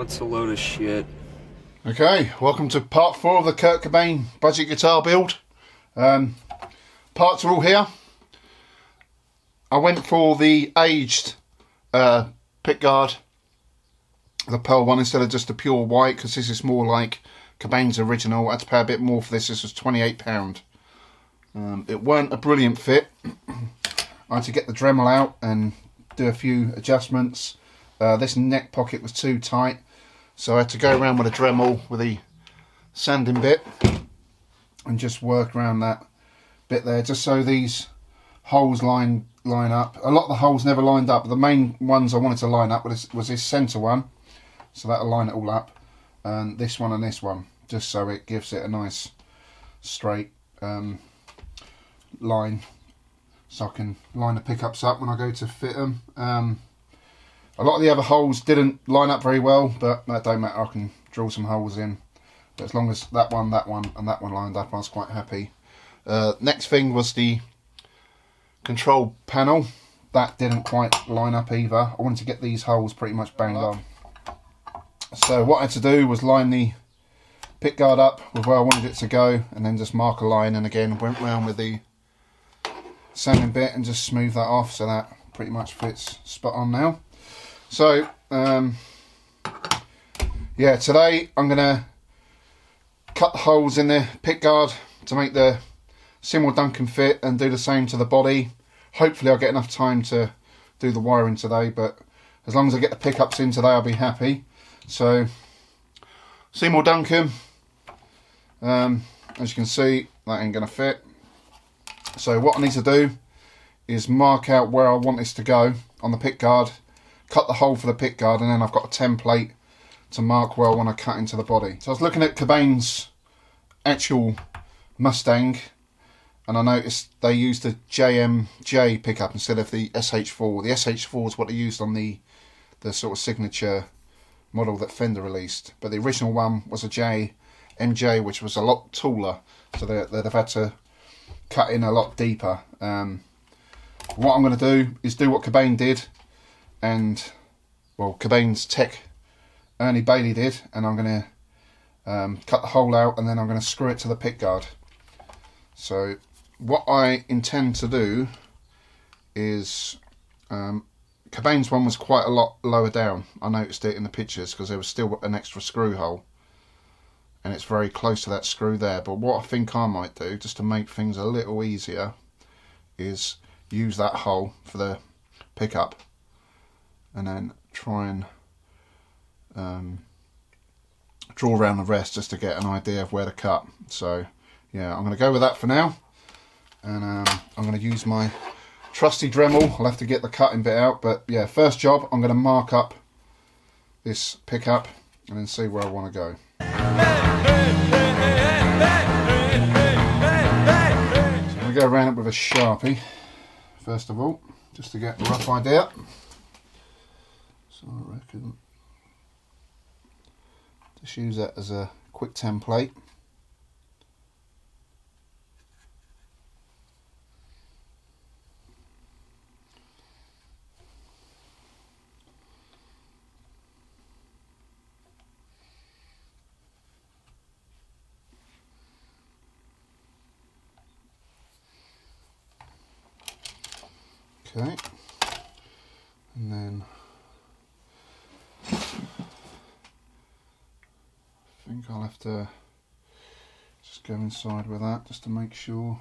it's a load of shit. Okay, welcome to part 4 of the Kurt Cobain budget guitar build. Parts are all here. I went for the aged pickguard, the pearl one, instead of just the pure white, because this is more like Cobain's original. I had to pay a bit more for this. This was £28. It weren't a brilliant fit. I had to get the Dremel out and do a few adjustments. This neck pocket was too tight, so I had to go around with a Dremel with the sanding bit and just work around that bit there, just so these holes line up. A lot of the holes never lined up, but the main ones I wanted to line up was this centre one, so that'll line it all up, and this one, just so it gives it a nice straight line, so I can line the pickups up when I go to fit them. A lot of the other holes didn't line up very well, but that don't matter, I can drill some holes in. But as long as that one, and that one lined up, I was quite happy. Next thing was the control panel. That didn't quite line up either. I wanted to get these holes pretty much banged on. So what I had to do was line the pickguard up with where I wanted it to go, and then just mark a line, and again went round with the sanding bit and just smooth that off, so that pretty much fits spot on now. So yeah, today I'm gonna cut the holes in the pickguard to make the Seymour Duncan fit, and do the same to the body. Hopefully I'll get enough time to do the wiring today, but as long as I get the pickups in today, I'll be happy. So Seymour Duncan, as you can see, that ain't gonna fit. So what I need to do is mark out where I want this to go on the pickguard, cut the hole for the pickguard, and then I've got a template to mark where I want to cut into the body. So I was looking at Cobain's actual Mustang, and I noticed they used the JMJ pickup instead of the SH-4. The SH-4 is what they used on the sort of signature model that Fender released, but the original one was a JMJ, which was a lot taller, so they'd have had to cut in a lot deeper. What I'm going to do is do what Cobain did, and well, Cobain's tech Ernie Bailey did, and I'm going to cut the hole out, and then I'm going to screw it to the pickguard. So what I intend to do is, Cobain's one was quite a lot lower down. I noticed it in the pictures because there was still an extra screw hole, and it's very close to that screw there. But what I think I might do, just to make things a little easier, is use that hole for the pickup, and then try and draw around the rest just to get an idea of where to cut. So yeah, I'm going to go with that for now, and I'm going to use my trusty Dremel. I'll have to get the cutting bit out, but yeah, first job, I'm going to mark up this pickup and then see where I want to go. So I'm going to go around it with a Sharpie first of all, just to get a rough idea. So I reckon just use that as a quick template. Okay, and then I think I'll have to just go inside with that just to make sure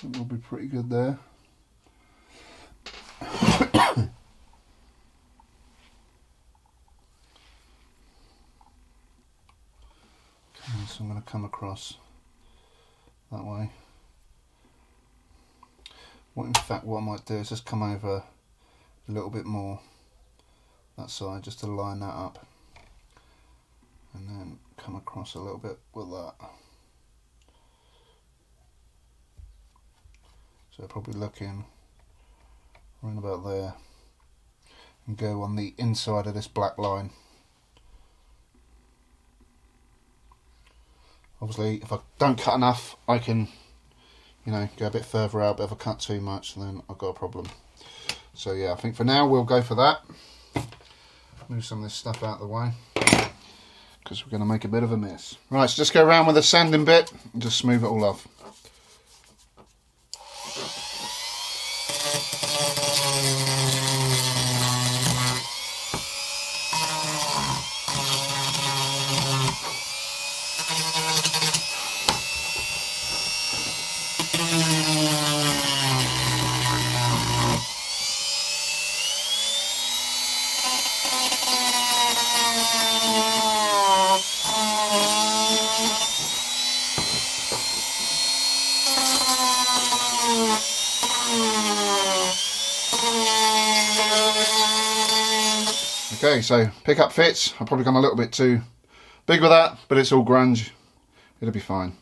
it will be pretty good there. Okay, so I'm going to come across that way. In fact, what I might do is just come over a little bit more that side just to line that up, and then come across a little bit with that. So probably looking around about there, and go on the inside of this black line. Obviously, if I don't cut enough, I can, you know, go a bit further out, but if I cut too much, then I've got a problem. So yeah, I think for now we'll go for that. move some of this stuff out of the way, because we're going to make a bit of a mess. Right, so just go around with a sanding bit and just smooth it all off. Okay, so pickup fits. I've probably gone a little bit too big with that, but it's all grunge. It'll be fine.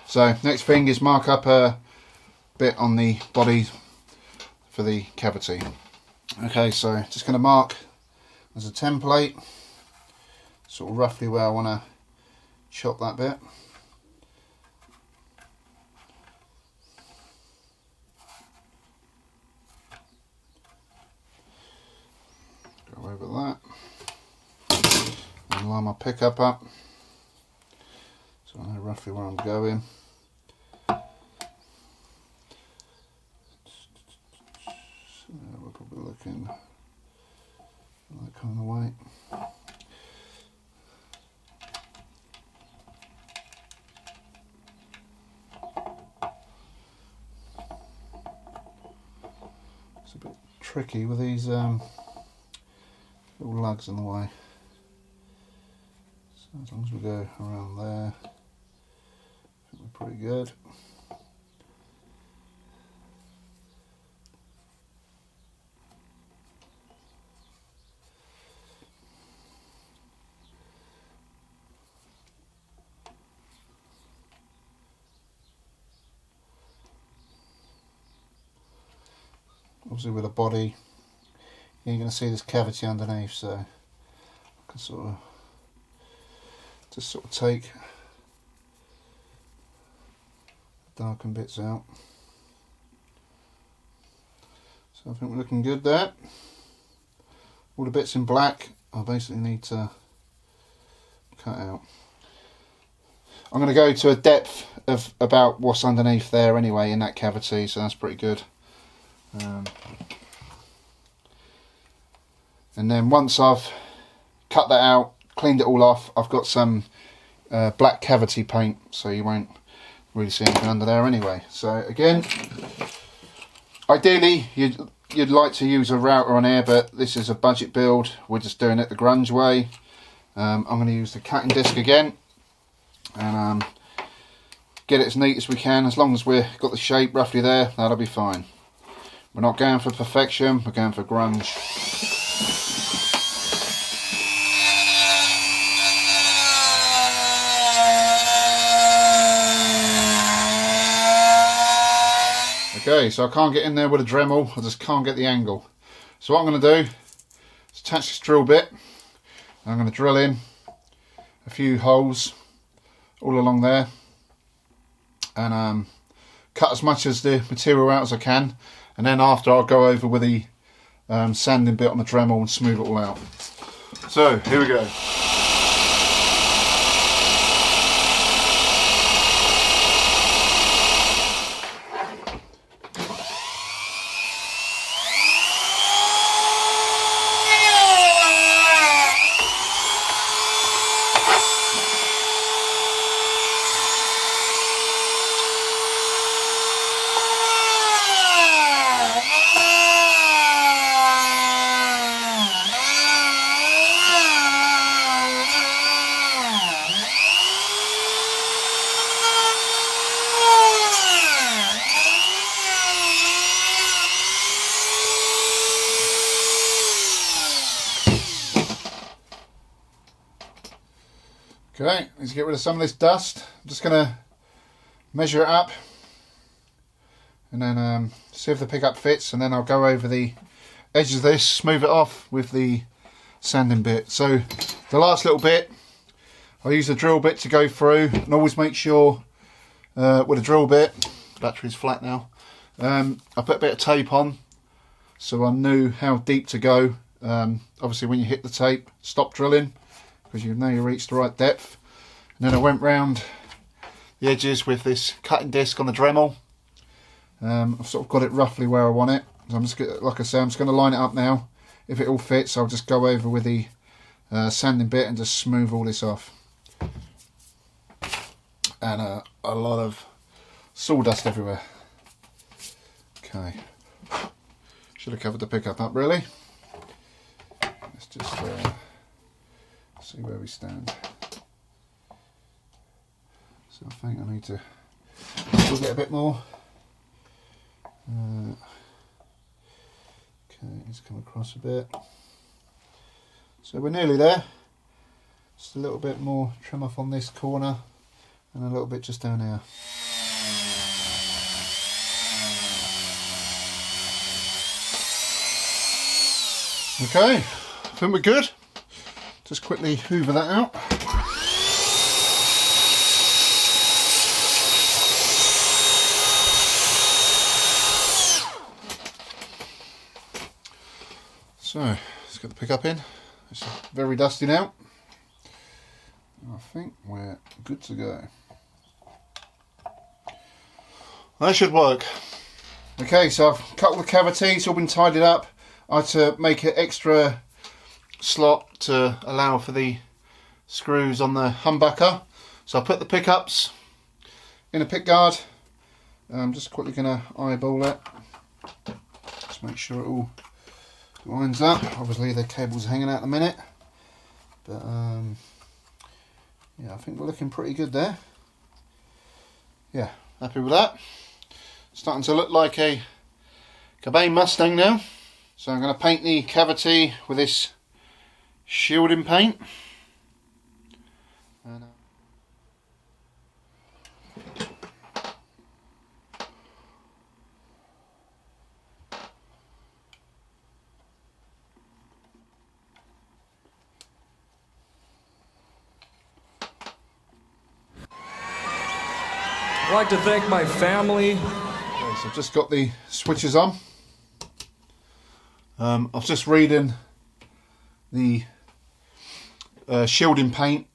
So next thing is mark up a bit on the body for the cavity. Okay, so just going to mark as a template, sort of roughly where I want to chop that bit. Go over that and line my pickup up so I know roughly where I'm going. So we're probably looking that kind of way. It's a bit tricky with these little lugs in the way. So as long as we go around there, I think we're pretty good. Obviously with a body, you're going to see this cavity underneath, so I can sort of take the darkened bits out. So I think we're looking good there. All the bits in black I basically need to cut out. I'm going to go to a depth of about what's underneath there anyway in that cavity, so that's pretty good. And then once I've cut that out, cleaned it all off, I've got some black cavity paint, so you won't really see anything under there anyway. So again, ideally you'd like to use a router on here, but this is a budget build. We're just doing it the grunge way. I'm going to use the cutting disc again and get it as neat as we can. As long as we've got the shape roughly there, that'll be fine. We're not going for perfection, we're going for grunge. Okay, so I can't get in there with a Dremel, I just can't get the angle. So what I'm going to do is attach this drill bit. I'm going to drill in a few holes all along there and cut as much as the material out as I can. And then after I'll go over with the sanding bit on the Dremel and smooth it all out. So here we go. Okay, let's get rid of some of this dust. I'm just going to measure it up and then see if the pickup fits, and then I'll go over the edges of this, smooth it off with the sanding bit. So the last little bit, I'll use the drill bit to go through, and always make sure with a drill bit, battery's flat now, I put a bit of tape on so I knew how deep to go Obviously when you hit the tape, stop drilling, because you know you reached the right depth. And then I went round the edges with this cutting disc on the Dremel. I've sort of got it roughly where I want it. So I'm just gonna, like I say, I'm just going to line it up now. If it all fits, I'll just go over with the sanding bit and just smooth all this off. And a lot of sawdust everywhere. Okay, should have covered the pickup up really. Let's just see where we stand. So I think I need to get a bit more. Okay, let's come across a bit. So we're nearly there. Just a little bit more trim off on this corner and a little bit just down here. Okay, I think we're good. Just quickly hoover that out. So, let's get the pickup in. It's very dusty now. I think we're good to go. That should work. Okay, so I've cut all the cavities, all been tidied up. I had to make an extra slot to allow for the screws on the humbucker. So I put the pickups in a pickguard. I'm just quickly going to eyeball it. Just make sure it all lines up. Obviously the cable's hanging out in a minute. But yeah, I think we're looking pretty good there. Yeah, happy with that. Starting to look like a Cobain Mustang now. So I'm going to paint the cavity with this shielding paint. And, I'd like to thank my family. okay, so I've just got the switches on. I was just reading the shielding paint.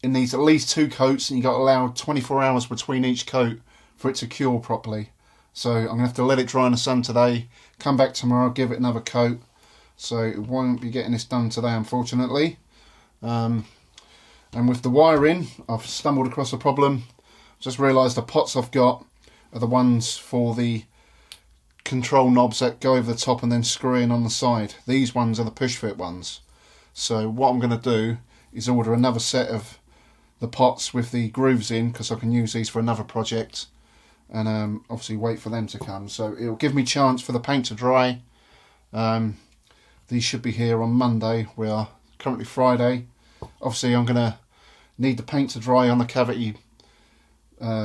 It needs at least 2 coats, and you got to allow 24 hours between each coat for it to cure properly. So I'm going to have to let it dry in the sun today, come back tomorrow, give it another coat. So it won't be getting this done today, unfortunately. And with the wiring, I've stumbled across a problem. Just realised the pots I've got are the ones for the control knobs that go over the top and then screw in on the side. These ones are the push fit ones. So what I'm going to do is order another set of the pots with the grooves in, because I can use these for another project, and obviously wait for them to come. So it'll give me chance for the paint to dry. These should be here on Monday. We are currently Friday. Obviously I'm going to need the paint to dry on the cavity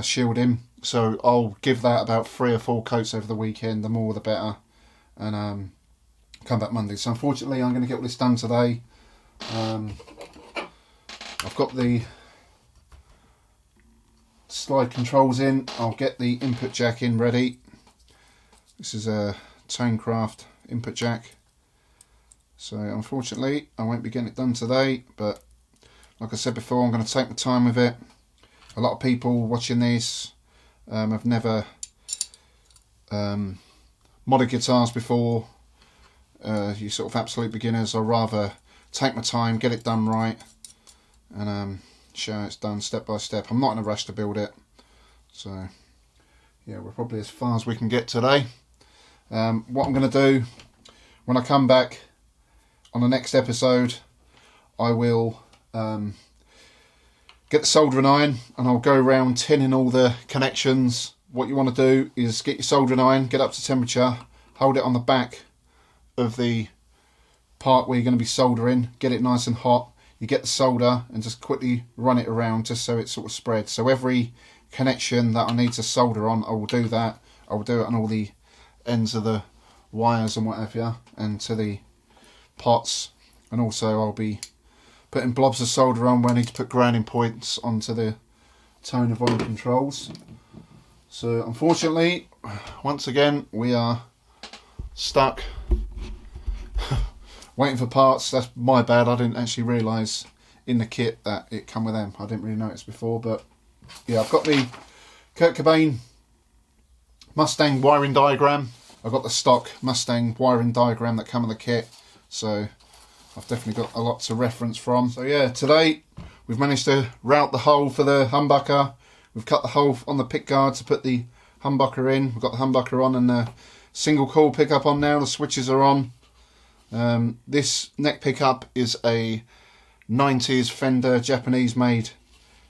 shielding, so I'll give that about 3 or 4 coats over the weekend. The more the better, and come back Monday. So unfortunately I'm going to get all this done today. I've got the slide controls in. I'll get the input jack in ready. This is a Tonecraft input jack. So unfortunately I won't be getting it done today, but like I said before, I'm going to take my time with it. A lot of people watching this have never modded guitars before. You sort of absolute beginners. I'd rather take my time, get it done right, and show how it's done step by step. I'm not in a rush to build it. So yeah, we're probably as far as we can get today. What I'm going to do when I come back on the next episode, I will get the soldering iron and I'll go around tinning all the connections. What you want to do is get your soldering iron, get up to temperature, hold it on the back of the part where you're going to be soldering, get it nice and hot. You get the solder and just quickly run it around just so it sort of spreads. So every connection that I need to solder on, I will do that. I will do it on all the ends of the wires and what have you, and to the pots. And also I'll be putting blobs of solder on where I need to put grounding points onto the tone and volume controls. So unfortunately, once again, we are stuck waiting for parts. That's my bad. I didn't actually realise in the kit that it come with them. I didn't really notice before, but yeah, I've got the Kurt Cobain Mustang wiring diagram. I've got the stock Mustang wiring diagram that come with the kit, so I've definitely got a lot to reference from. So yeah, today we've managed to route the hole for the humbucker. We've cut the hole on the pickguard to put the humbucker in. We've got the humbucker on and the single coil pickup on now. The switches are on. This neck pickup is a 90s Fender Japanese made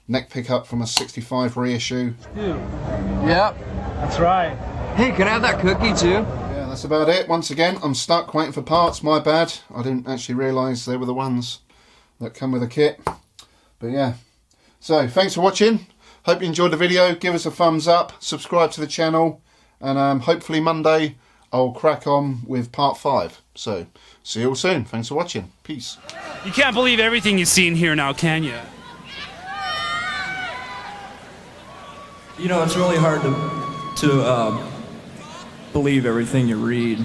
neck pickup from a 65 reissue. Yep, that's right. Hey, can I have that cookie too? Yeah, that's about it. Once again, I'm stuck waiting for parts. My bad. I didn't actually realise they were the ones that come with the kit. But yeah. So, thanks for watching. Hope you enjoyed the video. Give us a thumbs up. Subscribe to the channel. And hopefully Monday I'll crack on with part 5. So, see you all soon. Thanks for watching. Peace. You can't believe everything you see in here now, can you? You know, it's really hard to believe everything you read.